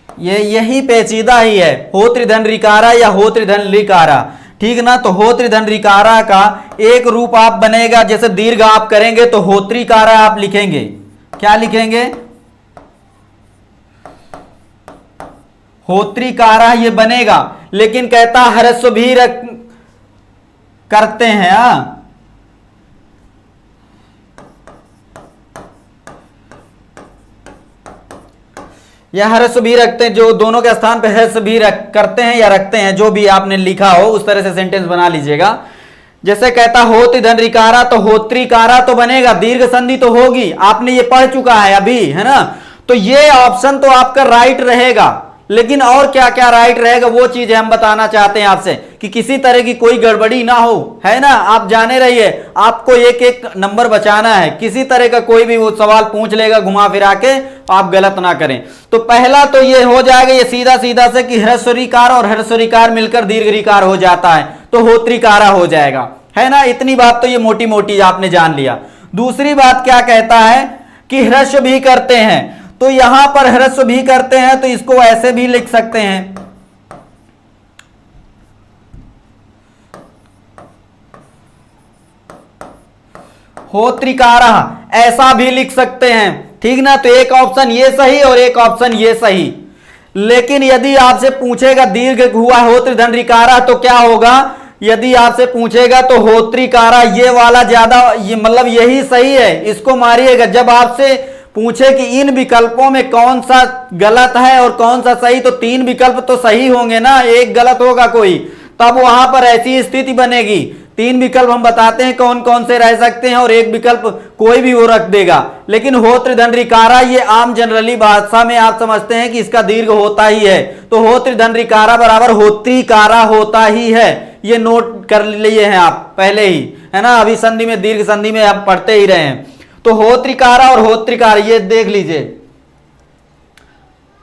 ये यही पेचीदा ही है, हो त्रिधन ऋकारा या हो त्रिधन ऋकारा, ठीक ना। तो हो त्रिधन ऋकारा का एक रूप आप बनेगा, जैसे दीर्घ आप करेंगे तो होत्रिकारा आप लिखेंगे, क्या लिखेंगे, होत्रिकारा ये बनेगा। लेकिन कहता ह्रस्व भी करते हैं, या ह्रस्व भी रखते हैं, जो दोनों के स्थान पे ह्रस्व भी करते हैं या रखते हैं, जो भी आपने लिखा हो उस तरह से सेंटेंस बना लीजिएगा। जैसे कहता होति धन रिकारा तो होत्रिकारा तो बनेगा, दीर्घ संधि तो होगी, आपने ये पढ़ चुका है अभी, है ना। तो ये ऑप्शन तो आपका राइट रहेगा, लेकिन और क्या क्या राइट रहेगा वो चीज हम बताना चाहते हैं आपसे, कि किसी तरह की कोई गड़बड़ी ना हो, है ना। आप जाने रहिए, आपको एक एक नंबर बचाना है, किसी तरह का कोई भी वो सवाल पूछ लेगा घुमा फिरा के, आप गलत ना करें। तो पहला तो ये हो जाएगा, ये सीधा सीधा से कि ह्रस्वरिकार और ह्रस्वरिकार मिलकर दीर्घरिकार हो जाता है, तो होत्रिकारा हो जाएगा, है ना। इतनी बात तो ये मोटी मोटी आपने जान लिया। दूसरी बात क्या कहता है कि ह्रस्व भी करते हैं, तो यहां पर ह्रस्व भी करते हैं तो इसको ऐसे भी लिख सकते हैं, होत्रिकारः, ऐसा भी लिख सकते हैं, ठीक ना। तो एक ऑप्शन ये सही और एक ऑप्शन ये सही। लेकिन यदि आपसे पूछेगा दीर्घ हुआ होत्रिधन ऋकारः तो क्या होगा, यदि आपसे पूछेगा तो होत्रिकारः ये वाला ज्यादा, ये मतलब यही सही है, इसको मारिएगा। जब आपसे पूछे कि इन विकल्पों में कौन सा गलत है और कौन सा सही, तो तीन विकल्प तो सही होंगे ना, एक गलत होगा कोई, तब वहां पर ऐसी स्थिति बनेगी। तीन विकल्प हम बताते हैं कौन कौन से रह सकते हैं और एक विकल्प कोई भी वो रख देगा। लेकिन होत्रिधन ऋकारः ये आम जनरली भाषा में आप समझते हैं कि इसका दीर्घ होता ही है, तो होत्रिधन ऋकारः बराबर होत्रिकारः होता ही है। ये नोट कर लिए हैं आप पहले ही, है ना, अभी संधि में दीर्घ संधि में आप पढ़ते ही रहे हैं। तो होत्रिकारः और होत्रिकारः ये देख लीजिए।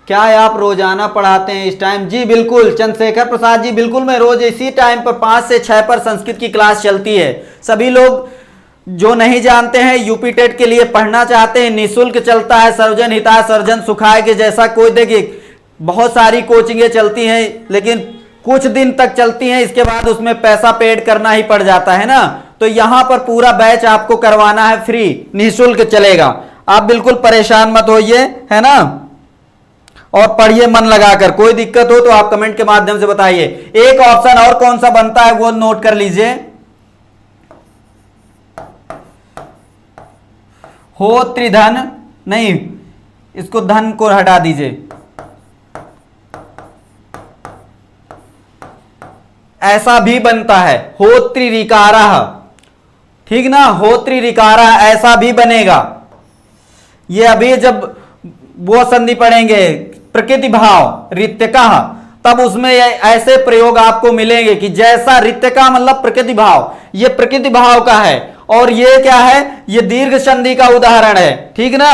क्या है आप रोजाना पढ़ाते हैं इस टाइम? जी बिल्कुल चंद्रशेखर प्रसाद जी, बिल्कुल मैं रोज इसी टाइम पर 5 से 6 पर संस्कृत की क्लास चलती है। सभी लोग जो नहीं जानते हैं यूपी टेट के लिए पढ़ना चाहते हैं, निःशुल्क चलता है, सर्वजन हिताय सर्वजन सुखाय के जैसा कोई, देखिए बहुत सारी कोचिंगें चलती हैं लेकिन कुछ दिन तक चलती हैं, इसके बाद उसमें पैसा पेड करना ही पड़ जाता है ना। तो यहां पर पूरा बैच आपको करवाना है फ्री, निःशुल्क चलेगा, आप बिल्कुल परेशान मत होइए, है ना, और पढ़िए मन लगाकर। कोई दिक्कत हो तो आप कमेंट के माध्यम से बताइए। एक ऑप्शन और कौन सा बनता है वो नोट कर लीजिए, होत्रिधन, नहीं इसको धन को हटा दीजिए, ऐसा भी बनता है होत्रिकारः, ठीक ना, होत्रिकारः ऐसा भी बनेगा। ये अभी जब वो संधि पढ़ेंगे प्रकृति भाव ऋत्यकः, तब उसमें ऐसे प्रयोग आपको मिलेंगे कि जैसा ऋत्यका मतलब प्रकृति भाव, ये प्रकृति भाव का है और ये क्या है, ये दीर्घ संधि का उदाहरण है, ठीक ना।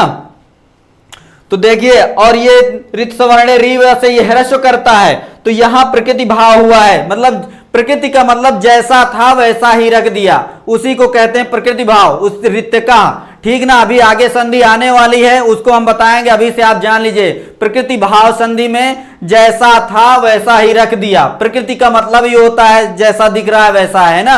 तो देखिए, और ये ऋत सवर्ण रीव से ये ह्रस्व करता है, तो यहां प्रकृति भाव हुआ है, मतलब प्रकृति का मतलब जैसा था वैसा ही रख दिया, उसी को कहते हैं प्रकृति भाव, उस ऋत्यका, ठीक ना। अभी आगे संधि आने वाली है उसको हम बताएंगे, अभी से आप जान लीजिए। प्रकृति भाव संधि में जैसा था वैसा ही रख दिया, प्रकृति का मतलब ये होता है जैसा दिख रहा है वैसा, है ना,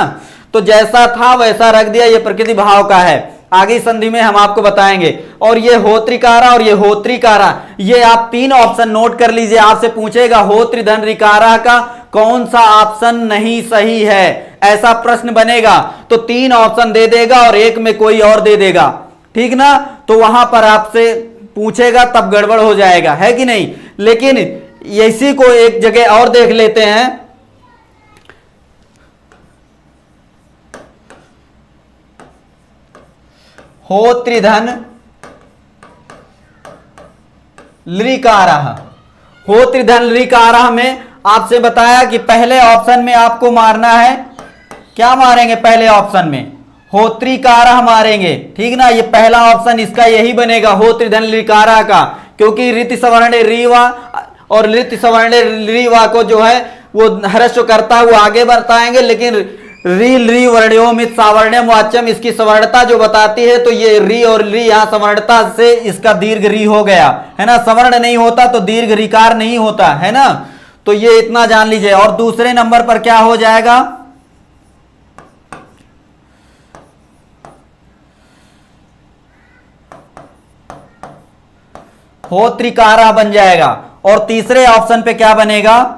तो जैसा था वैसा रख दिया, ये प्रकृति भाव का है। आगे संधि में हम आपको बताएंगे। और ये होत्रिकारः और ये होत्रिकारः, ये आप तीन ऑप्शन नोट कर लीजिए। आपसे पूछेगा होत्रिधन ऋकारः का कौन सा ऑप्शन नहीं सही है, ऐसा प्रश्न बनेगा तो तीन ऑप्शन दे देगा और एक में कोई और दे देगा, ठीक ना। तो वहां पर आपसे पूछेगा तब गड़बड़ हो जाएगा, है कि नहीं। लेकिन इसी को एक जगह और देख लेते हैं, होत्रिधन ऋकारः, होत्रिधन ऋकारः में आपसे बताया कि पहले ऑप्शन में आपको मारना है, क्या मारेंगे पहले ऑप्शन में, होत्रिकारः मारेंगे, ठीक ना। ये पहला ऑप्शन इसका यही बनेगा होत्रिधन ऋकारः का, क्योंकि ऋति सवर्ण रीवा और ऋति सवर्ण रीवा को जो है वो ह्रस्व करता है, वो आगे बताएंगे। लेकिन री री वर्ण्योमित सावर्ण्यम वाच्यम, इसकी सवर्णता जो बताती है, तो ये री और री यहां सवर्णता से इसका दीर्घ री हो गया, है ना। सवर्ण नहीं होता तो दीर्घ ऋकार नहीं होता, है ना। तो ये इतना जान लीजिए। और दूसरे नंबर पर क्या हो जाएगा, होत्रिकारः बन जाएगा। और तीसरे ऑप्शन पे क्या बनेगा,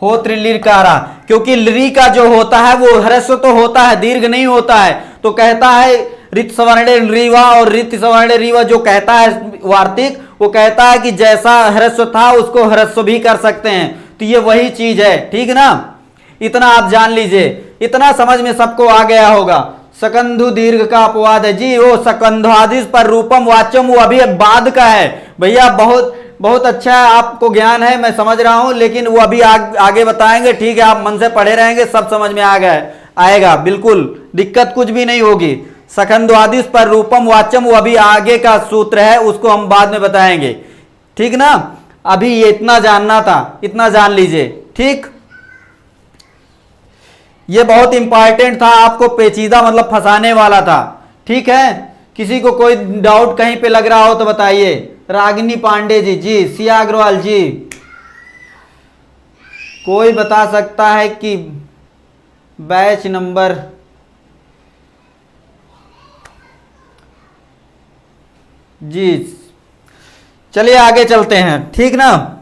होत्रिकारः, क्योंकि लृ का जो होता है वो ह्रस्व तो होता है, दीर्घ नहीं होता है। तो कहता है ऋत सवर्ण रीवा और ऋत सवर्ण रीवा जो कहता है वार्तिक, वो कहता है कि जैसा ह्रस्व था उसको ह्रस्व भी कर सकते हैं, तो ये वही चीज है, ठीक ना। इतना आप जान लीजिए, इतना समझ में सबको आ गया होगा। सकंधु दीर्घ का अपवाद है जी, वो सकंधादिश पर रूपम वाच्यम, वो अभी बाद का है भैया। बहुत बहुत अच्छा है, आपको ज्ञान है, मैं समझ रहा हूं, लेकिन वो अभी आगे बताएंगे, ठीक है। आप मन से पढ़े रहेंगे, सब समझ में आ गया आएगा, बिल्कुल दिक्कत कुछ भी नहीं होगी। सकंधादिश पर रूपम वाच्यम, वो अभी आगे का सूत्र है, उसको हम बाद में बताएंगे, ठीक ना। अभी ये इतना जानना था, इतना जान लीजिए, ठीक। ये बहुत इंपॉर्टेंट था, आपको पेचीदा मतलब फंसाने वाला था। ठीक है, किसी को कोई डाउट कहीं पे लग रहा हो तो बताइए। रागिनी पांडे जी, जी सिया अग्रवाल जी, कोई बता सकता है कि बैच नंबर, जी चलिए आगे चलते हैं, ठीक ना।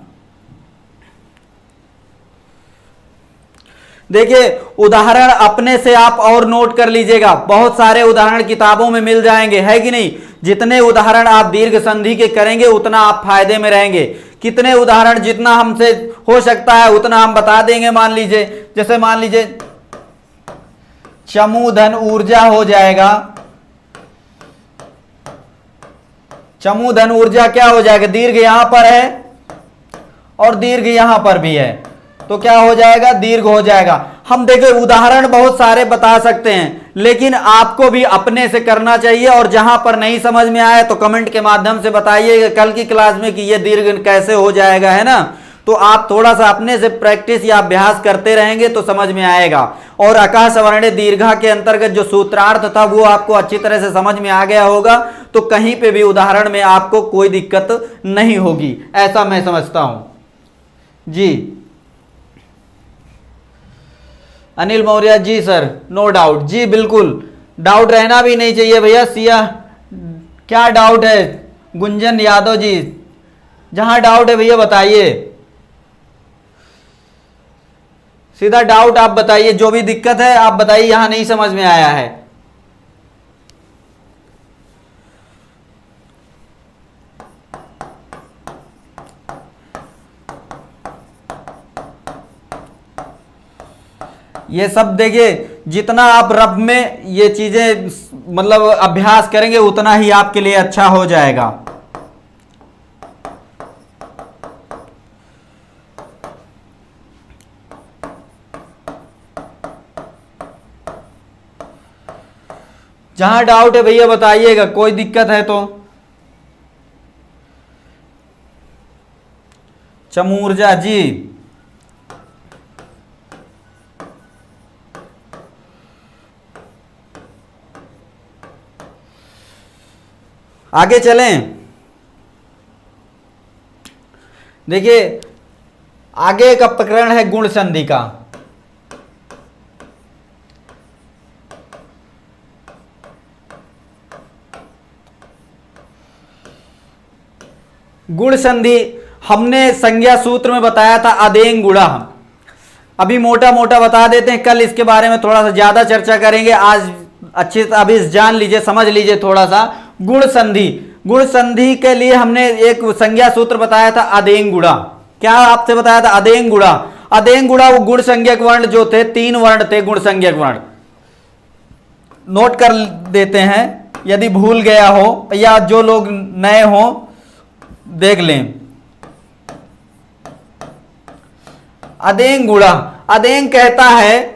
देखिए उदाहरण अपने से आप और नोट कर लीजिएगा, बहुत सारे उदाहरण किताबों में मिल जाएंगे, है कि नहीं। जितने उदाहरण आप दीर्घ संधि के करेंगे उतना आप फायदे में रहेंगे। कितने उदाहरण जितना हमसे हो सकता है उतना हम बता देंगे। मान लीजिए, जैसे मान लीजिए चमू धन ऊर्जा हो जाएगा, चमू धन ऊर्जा क्या हो जाएगा, दीर्घ यहां पर है और दीर्घ यहां पर भी है, तो क्या हो जाएगा, दीर्घ हो जाएगा। हम देखो उदाहरण बहुत सारे बता सकते हैं, लेकिन आपको भी अपने से करना चाहिए। और जहां पर नहीं समझ में आया तो कमेंट के माध्यम से बताइएगा कल की क्लास में कि ये दीर्घ कैसे हो जाएगा, है ना। तो आप थोड़ा सा अपने से प्रैक्टिस या अभ्यास करते रहेंगे तो समझ में आएगा। और अकाश सवर्णे दीर्घा के अंतर्गत जो सूत्रार्थ था वो आपको अच्छी तरह से समझ में आ गया होगा, तो कहीं पे भी उदाहरण में आपको कोई दिक्कत नहीं होगी, ऐसा मैं समझता हूं। जी Anil Maurya ji, sir no doubt, जी बिल्कुल डाउट रहना भी नहीं चाहिए भैया। सिया क्या डाउट है, गुंजन यादव जी, जहां डाउट है भैया बताइए, सीधा डाउट आप बताइए, जो भी दिक्कत है आप बताइए, यहां नहीं समझ में आया है। ये सब देखिए, जितना आप रब में ये चीजें मतलब अभ्यास करेंगे उतना ही आपके लिए अच्छा हो जाएगा। जहां डाउट है भैया बताइएगा, कोई दिक्कत है तो। चमूर्जा जी, आगे चलें। देखिए आगे का प्रकरण है गुण संधि का। गुण संधि हमने संज्ञा सूत्र में बताया था अदेंग गुणा, अभी मोटा मोटा बता देते हैं, कल इसके बारे में थोड़ा सा ज्यादा चर्चा करेंगे। आज अच्छे से अभी जान लीजिए, समझ लीजिए थोड़ा सा। गुण संधि, गुण संधि के लिए हमने एक संज्ञा सूत्र बताया था अदेंग गुणा। क्या आपसे बताया था, अदेंग गुणा। अदेंग गुणा वो गुण संज्ञक वर्ण जो थे, 3 वर्ण थे गुण संज्ञक वर्ण, नोट कर देते हैं यदि भूल गया हो या जो लोग नए हो देख लें। अदेंग गुणा, अदेंग कहता है,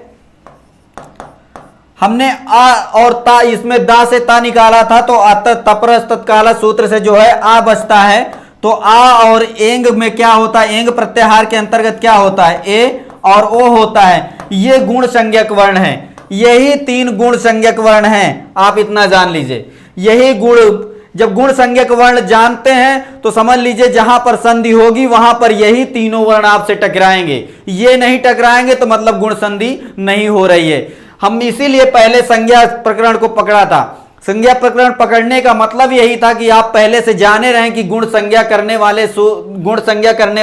हमने आ और ता, इसमें दा से ता निकाला था, तो अत तपरस तत्काला सूत्र से जो है आ बचता है। तो आ और एंग में क्या होता है, एंग प्रत्याहार के अंतर्गत क्या होता है, ए और ओ होता है। ये गुण संज्ञक वर्ण है, यही 3 गुण संज्ञक वर्ण हैं, आप इतना जान लीजिए। यही गुण, जब गुण संज्ञक वर्ण जानते हैं तो समझ लीजिए जहां पर संधि होगी वहां पर यही तीनों वर्ण आपसे टकराएंगे। ये नहीं टकराएंगे तो मतलब गुण संधि नहीं हो रही है। हम इसीलिए पहले संज्ञा प्रकरण को पकड़ा था। संज्ञा प्रकरण पकड़ने का मतलब यही था कि आप पहले से जाने रहें कि गुण संज्ञा करने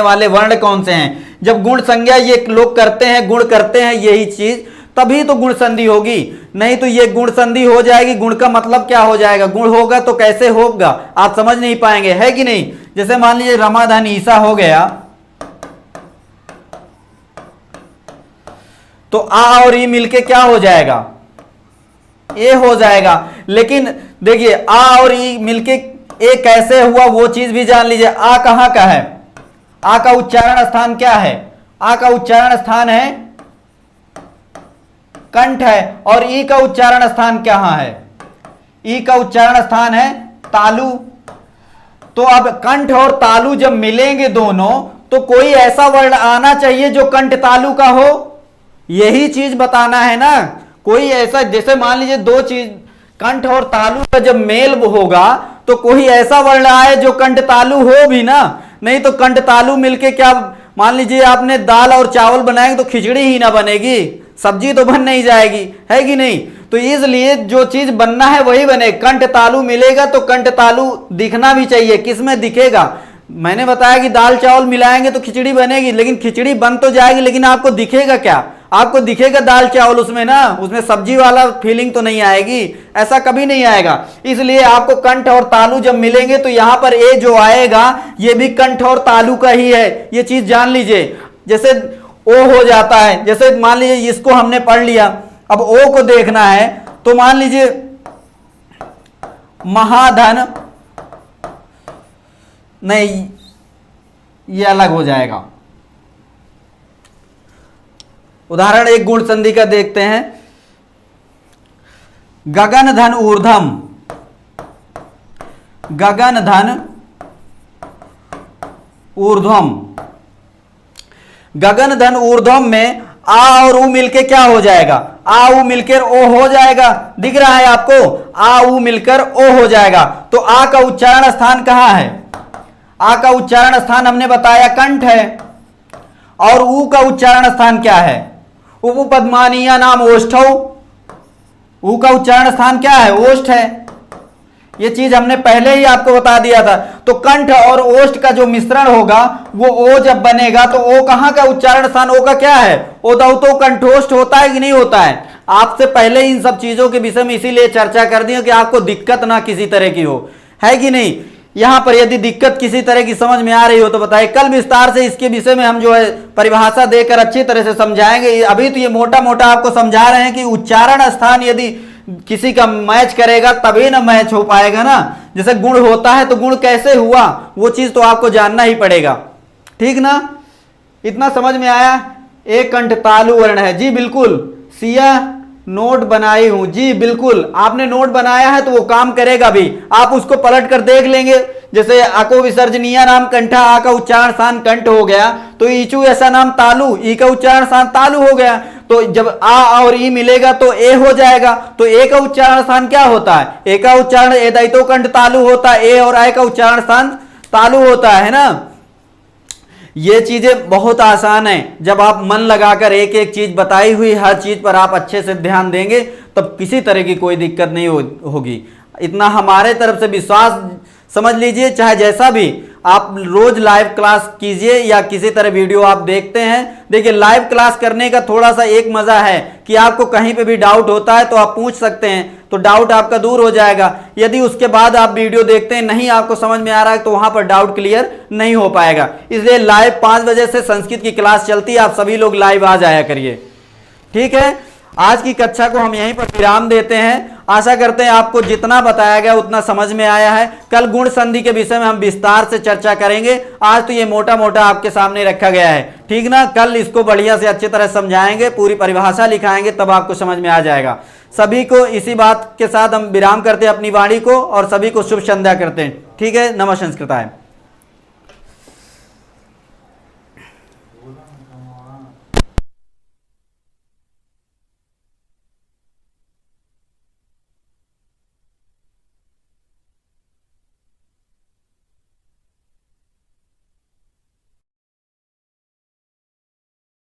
वाले वर्ण कौन से हैं। जब गुण संज्ञा ये लोग करते हैं, गुण करते हैं यही चीज, तभी तो गुण संधि होगी, नहीं तो ये गुण संधि हो जाएगी। गुण का मतलब क्या हो जाएगा, गुण होगा तो कैसे होगा आप समझ नहीं पाएंगे, है कि नहीं। जैसे मान लीजिए रमाधन ईसा हो गया, तो आ और ई मिलके क्या हो जाएगा, ए हो जाएगा। लेकिन देखिए आ और ई मिलके ए कैसे हुआ वो चीज भी जान लीजिए। आ कहां का है, आ का उच्चारण स्थान क्या है, आ का उच्चारण स्थान है कंठ है, और ई का उच्चारण स्थान कहां है, ई का उच्चारण स्थान है तालु। तो अब कंठ और तालु जब मिलेंगे दोनों, तो कोई ऐसा वर्ण आना चाहिए जो कंठ तालु का हो, यही चीज बताना है ना। कोई ऐसा, जैसे मान लीजिए दो चीज कंठ और तालु का जब मेल होगा तो कोई ऐसा वर्ण आए जो कंठ तालु हो भी ना, नहीं तो कंठ तालु मिलके क्या, मान लीजिए आपने दाल और चावल बनाएंगे तो खिचड़ी ही ना बनेगी, सब्जी तो बन नहीं जाएगी, है कि नहीं। तो इसलिए जो चीज बनना है वही बने। कंठ तालु मिलेगा तो कंठ तालु दिखना भी चाहिए। किसमें दिखेगा, मैंने बताया कि दाल चावल मिलाएंगे तो खिचड़ी बनेगी, लेकिन खिचड़ी बन तो जाएगी, लेकिन आपको दिखेगा क्या, आपको दिखेगा दाल चावल उसमें ना, उसमें सब्जी वाला फीलिंग तो नहीं आएगी, ऐसा कभी नहीं आएगा। इसलिए आपको कंठ और तालु जब मिलेंगे तो यहां पर ए जो आएगा ये भी कंठ और तालु का ही है, ये चीज जान लीजिए। जैसे ओ हो जाता है, जैसे मान लीजिए इसको हमने पढ़ लिया, अब ओ को देखना है तो मान लीजिए महाधन, नहीं ये अलग हो जाएगा। उदाहरण एक गुण संधि का देखते हैं, गगन धन ऊर्ध्वम, गगन धन ऊर्ध्वम, गगन धन ऊर्ध्वम में आ और उ मिलके क्या हो जाएगा, आ उ मिलकर ओ हो जाएगा। दिख रहा है आपको, आ उ मिलकर ओ हो जाएगा। तो आ का उच्चारण स्थान कहां है, आ का उच्चारण स्थान हमने बताया कंठ है, और उ का उच्चारण स्थान क्या है, उपपद्मानीय नाम ओष्ठौ, उ का उच्चारण स्थान क्या है, ओष्ठ है। ये चीज हमने पहले ही आपको बता दिया था। तो कंठ और ओष्ठ का जो मिश्रण होगा वो ओ जब बनेगा तो ओ कहां का उच्चारण स्थान, ओ का क्या है, ओदौतो कंठोष्ठ होता है कि नहीं होता है। आपसे पहले इन सब चीजों के विषय में इसीलिए चर्चा कर दी कि आपको दिक्कत ना किसी तरह की हो, है कि नहीं। यहां पर यदि दिक्कत किसी तरह की समझ में आ रही हो तो बताइए, कल विस्तार से इसके विषय में हम जो है परिभाषा देकर अच्छी तरह से समझाएंगे। अभी तो ये मोटा मोटा आपको समझा रहे हैं कि उच्चारण स्थान यदि किसी का मैच करेगा तभी ना मैच हो पाएगा ना। जैसे गुण होता है तो गुण कैसे हुआ वो चीज तो आपको जानना ही पड़ेगा, ठीक ना। इतना समझ में आया। एक कंठ तालु वर्ण है, जी बिल्कुल। सिया नोट बनाई हूं, जी बिल्कुल आपने नोट बनाया है तो वो काम करेगा भी, आप उसको पलट कर देख लेंगे। जैसे आको विसर्जनीय नाम कंठा, आ का उच्चारण स्थान कंठ हो गया, तो ईचू ऐसा नाम तालु, ई का उच्चारण स्थान तालु हो गया। तो जब आ और ई मिलेगा तो ए हो जाएगा। तो ए का उच्चारण स्थान क्या होता है, ए का उच्चारण ए दैतो कंठ तालु होता है, ए और आई का उच्चारण स्थान तालु होता है ना। ये चीजें बहुत आसान है। जब आप मन लगाकर एक एक चीज बताई हुई हर चीज पर आप अच्छे से ध्यान देंगे तब किसी तरह की कोई दिक्कत नहीं होगी। इतना हमारे तरफ से विश्वास समझ लीजिए। चाहे जैसा भी आप रोज लाइव क्लास कीजिए या किसी तरह वीडियो आप देखते हैं, देखिए लाइव क्लास करने का थोड़ा सा एक मजा है कि आपको कहीं पे भी डाउट होता है तो आप पूछ सकते हैं, तो डाउट आपका दूर हो जाएगा। यदि उसके बाद आप वीडियो देखते हैं नहीं आपको समझ में आ रहा है तो वहां पर डाउट क्लियर नहीं हो पाएगा। इसलिए लाइव 5 बजे से संस्कृत की क्लास चलती है, आप सभी लोग लाइव आ जाया करिए, ठीक है। आज की कक्षा को हम यहीं पर विराम देते हैं। आशा करते हैं आपको जितना बताया गया उतना समझ में आया है। कल गुण संधि के विषय में हम विस्तार से चर्चा करेंगे। आज तो ये मोटा मोटा आपके सामने रखा गया है, ठीक ना। कल इसको बढ़िया से अच्छी तरह समझाएंगे, पूरी परिभाषा लिखाएंगे, तब आपको समझ में आ जाएगा। सभी को इसी बात के साथ हम विराम करते हैं अपनी वाणी को, और सभी को शुभ संध्या करते हैं, ठीक है। नमः संस्कृताय।